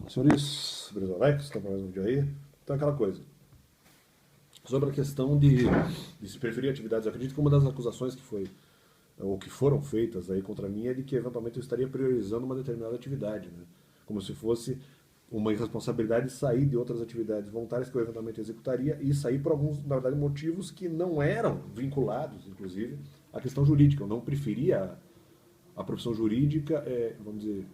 Senhores, beleza, Alex? Tá para mais um vídeo aí? Então, aquela coisa. Sobre a questão de se preferir atividades, eu acredito que uma das acusações que foi, ou que foram feitas aí contra mim é de que eventualmente eu estaria priorizando uma determinada atividade, né? Como se fosse uma irresponsabilidade de sair de outras atividades voluntárias que eu eventualmente executaria e sair por alguns, na verdade, motivos que não eram vinculados, inclusive, à questão jurídica. Eu não preferia a profissão jurídica, vamos dizer,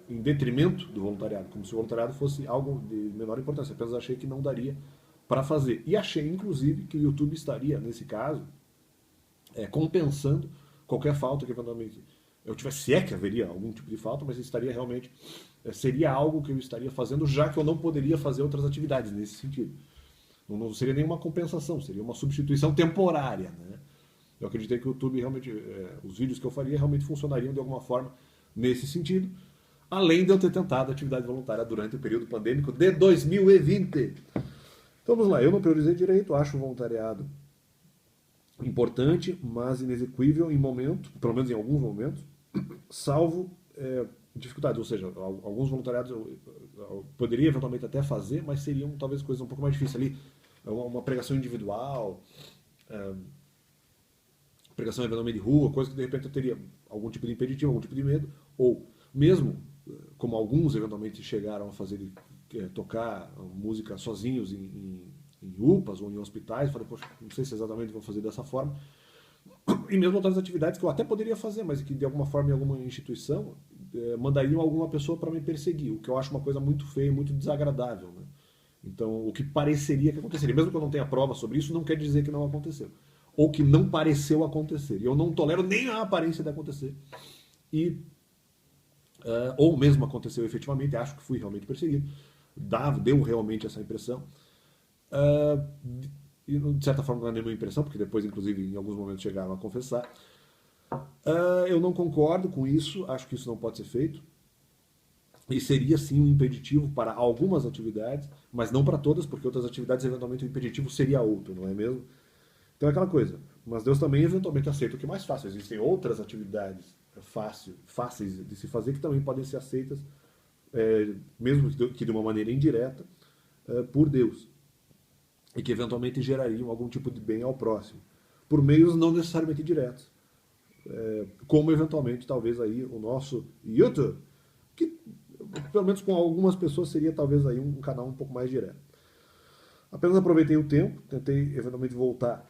em detrimento do voluntariado, como se o voluntariado fosse algo de menor importância. Apenas achei que não daria para fazer. E achei, inclusive, que o YouTube estaria, nesse caso, compensando qualquer falta que eventualmente eu tivesse, se é que haveria algum tipo de falta, mas estaria realmente, seria algo que eu estaria fazendo, já que eu não poderia fazer outras atividades nesse sentido. Não seria nenhuma compensação, seria uma substituição temporária, né? Eu acreditei que o YouTube realmente, os vídeos que eu faria realmente funcionariam de alguma forma nesse sentido, além de eu ter tentado atividade voluntária durante o período pandêmico de 2020. Então vamos lá, eu não priorizei direito, acho o voluntariado importante, mas inexequível em momento, pelo menos em alguns momentos, salvo dificuldades, ou seja, alguns voluntariados eu poderia eventualmente até fazer, mas seriam talvez coisas um pouco mais difíceis ali, uma pregação individual, pregação eventualmente de rua, coisa que de repente eu teria algum tipo de impeditivo, algum tipo de medo, ou mesmo, como alguns eventualmente chegaram a fazer, tocar música sozinhos em UPAs ou em hospitais, falei, poxa, não sei se exatamente vou fazer dessa forma, e mesmo outras atividades que eu até poderia fazer, mas que de alguma forma em alguma instituição mandariam alguma pessoa para me perseguir, o que eu acho uma coisa muito feia, muito desagradável, né? Então, o que pareceria que aconteceria, mesmo que eu não tenha prova sobre isso, não quer dizer que não aconteceu. Ou que não pareceu acontecer. E eu não tolero nem a aparência de acontecer. E, ou mesmo aconteceu efetivamente, acho que fui realmente perseguido. Deu realmente essa impressão. E de certa forma não é nenhuma impressão, porque depois, inclusive, em alguns momentos chegaram a confessar. Eu não concordo com isso, acho que isso não pode ser feito. E seria sim um impeditivo para algumas atividades, mas não para todas, porque outras atividades, eventualmente, o impeditivo seria outro, não é mesmo? Então é aquela coisa. Mas Deus também eventualmente aceita o que é mais fácil. Existem outras atividades fáceis de se fazer que também podem ser aceitas, mesmo que de uma maneira indireta, por Deus. E que eventualmente gerariam algum tipo de bem ao próximo. Por meios não necessariamente diretos. Como eventualmente, talvez aí, o nosso YouTube, que pelo menos com algumas pessoas seria talvez aí um canal um pouco mais direto. Apenas aproveitei o tempo, tentei eventualmente voltar.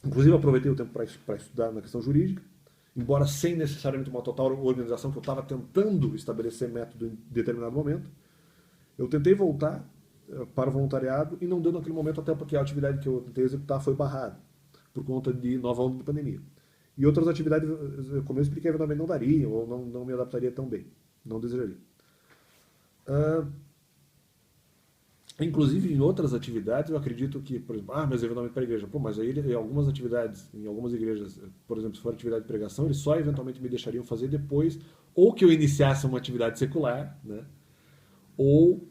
Inclusive aproveitei o tempo para estudar na questão jurídica, embora sem necessariamente uma total organização, que eu estava tentando estabelecer método em determinado momento. Eu tentei voltar para o voluntariado e não deu naquele momento, até porque a atividade que eu tentei executar foi barrada, por conta de nova onda de pandemia. E outras atividades, como eu expliquei, eventualmente não daria, ou não me adaptaria tão bem, não desejaria. Inclusive em outras atividades, eu acredito que, por exemplo, mas eventualmente para a igreja. Pô, mas aí em algumas atividades, em algumas igrejas, por exemplo, se for atividade de pregação, eles só eventualmente me deixariam fazer depois, ou que eu iniciasse uma atividade secular, né? Ou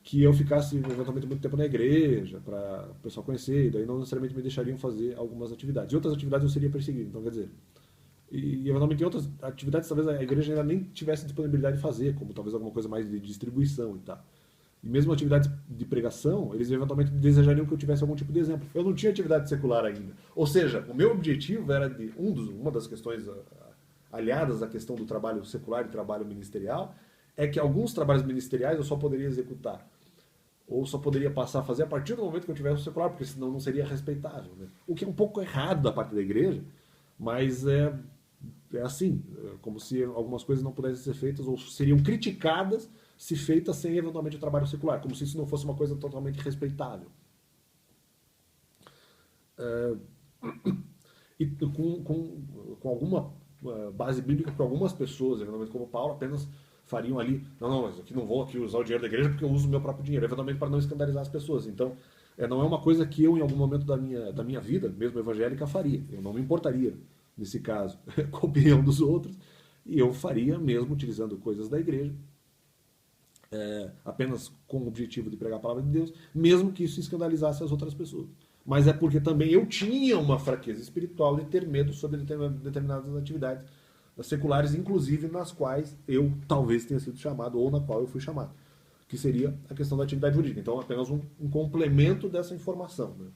que eu ficasse eventualmente muito tempo na igreja, para o pessoal conhecer, e daí não necessariamente me deixariam fazer algumas atividades. E outras atividades eu seria perseguido, então quer dizer. E eventualmente em outras atividades talvez a igreja ainda nem tivesse disponibilidade de fazer, como talvez alguma coisa mais de distribuição e tal. E mesmo atividades de pregação, eles eventualmente desejariam que eu tivesse algum tipo de exemplo. Eu não tinha atividade secular ainda. Ou seja, o meu objetivo era de uma das questões aliadas à questão do trabalho secular e trabalho ministerial, é que alguns trabalhos ministeriais eu só poderia executar ou só poderia passar a fazer a partir do momento que eu tivesse o secular, porque senão não seria respeitável, né? O que é um pouco errado da parte da igreja, mas é assim, como se algumas coisas não pudessem ser feitas ou seriam criticadas se feitas sem eventualmente o trabalho secular, como se isso não fosse uma coisa totalmente respeitável. E com alguma base bíblica para algumas pessoas, eventualmente como Paulo, apenas fariam ali, não, mas aqui não vou aqui usar o dinheiro da igreja porque eu uso o meu próprio dinheiro, eventualmente para não escandalizar as pessoas. Então, não é uma coisa que eu, em algum momento da minha vida, mesmo evangélica, faria. Eu não me importaria, nesse caso, com a opinião dos outros, e eu faria mesmo utilizando coisas da igreja, apenas com o objetivo de pregar a palavra de Deus, mesmo que isso escandalizasse as outras pessoas. Mas é porque também eu tinha uma fraqueza espiritual de ter medo sobre determinadas atividades seculares, inclusive nas quais eu talvez tenha sido chamado ou na qual eu fui chamado, que seria a questão da atividade jurídica. Então, apenas um complemento dessa informação. Né?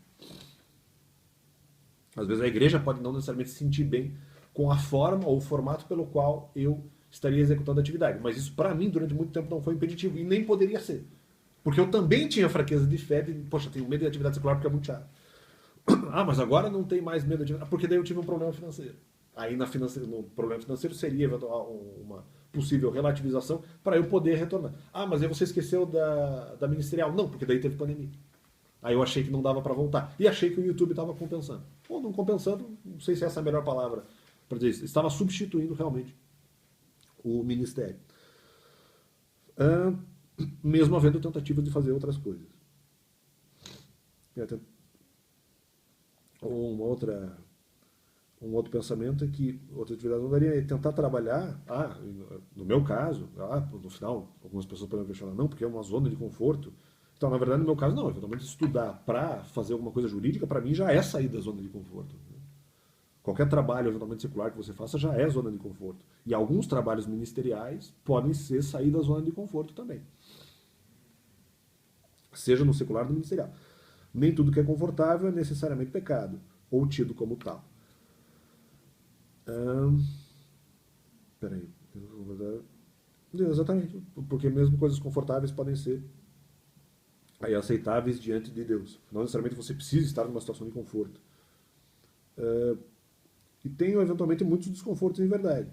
Às vezes a igreja pode não necessariamente se sentir bem com a forma ou o formato pelo qual eu estaria executando a atividade, mas isso para mim durante muito tempo não foi impeditivo e nem poderia ser. Porque eu também tinha fraqueza de fé, de, poxa, tenho medo de atividade secular porque é muito chato. Ah, mas agora não tem mais medo de atividade, porque daí eu tive um problema financeiro. Aí no problema financeiro seria uma possível relativização para eu poder retornar. Ah, mas aí você esqueceu da ministerial. Não, porque daí teve pandemia. Aí eu achei que não dava para voltar. E achei que o YouTube estava compensando. Ou não compensando, não sei se essa é a melhor palavra para dizer isso. Estava substituindo realmente o ministério. Mesmo havendo tentativas de fazer outras coisas. Um outro pensamento é que outra atividade não daria é tentar trabalhar, no meu caso, no final, algumas pessoas podem questionar, não, porque é uma zona de conforto. Então, na verdade, no meu caso, não. Eventualmente, estudar para fazer alguma coisa jurídica, para mim, já é sair da zona de conforto. Qualquer trabalho, eventualmente, secular que você faça já é zona de conforto. E alguns trabalhos ministeriais podem ser sair da zona de conforto também. Seja no secular ou no ministerial. Nem tudo que é confortável é necessariamente pecado, ou tido como tal. Peraí. Exatamente. Porque mesmo coisas confortáveis podem ser aí, aceitáveis diante de Deus. Não necessariamente você precisa estar numa situação de conforto. E tenho, eventualmente, muitos desconfortos em verdade.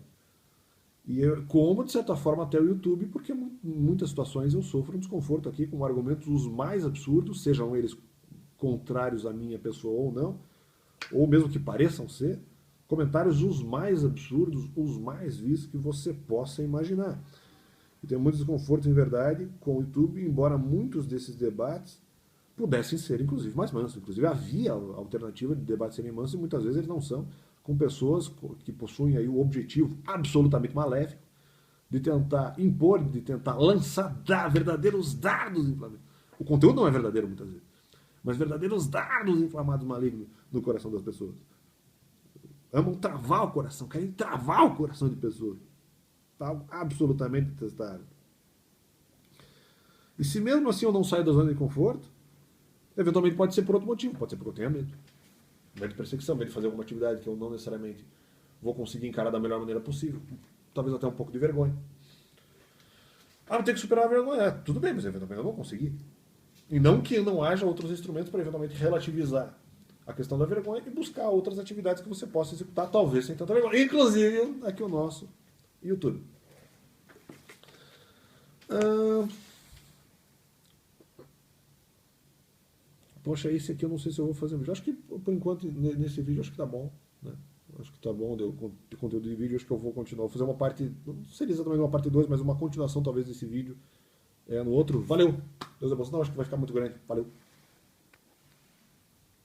E como, de certa forma, até o YouTube, porque em muitas situações eu sofro um desconforto aqui com argumentos os mais absurdos, sejam eles contrários à minha pessoa ou não, ou mesmo que pareçam ser, comentários os mais absurdos, os mais vistos que você possa imaginar. E tenho muito desconforto, em verdade, com o YouTube, embora muitos desses debates pudessem ser, inclusive, mais mansos. Inclusive, havia a alternativa de debates serem mansos e muitas vezes eles não são, com pessoas que possuem aí o objetivo absolutamente maléfico de tentar impor, de tentar lançar verdadeiros dardos inflamados. O conteúdo não é verdadeiro muitas vezes, mas verdadeiros dardos inflamados malignos no coração das pessoas. Amam travar o coração, querem travar o coração de pessoas. Algo absolutamente detestável. E se mesmo assim eu não saio da zona de conforto, eventualmente pode ser por outro motivo, pode ser porque eu tenho medo. Medo de perseguição, medo de fazer alguma atividade que eu não necessariamente vou conseguir encarar da melhor maneira possível. Talvez até um pouco de vergonha. Eu tenho que superar a vergonha. Tudo bem, mas eventualmente eu não vou conseguir. E não que não haja outros instrumentos para eventualmente relativizar a questão da vergonha e buscar outras atividades que você possa executar, talvez sem tanta vergonha. Inclusive, aqui o nosso YouTube. Poxa, esse aqui eu não sei se eu vou fazer um vídeo. Acho que, por enquanto, nesse vídeo, acho que tá bom. Né? Acho que tá bom de conteúdo de vídeo. Acho que eu vou continuar. Vou fazer uma parte, não seria exatamente uma parte 2, mas uma continuação talvez desse vídeo no outro. Valeu! Deus abençoe. Não, acho que vai ficar muito grande. Valeu!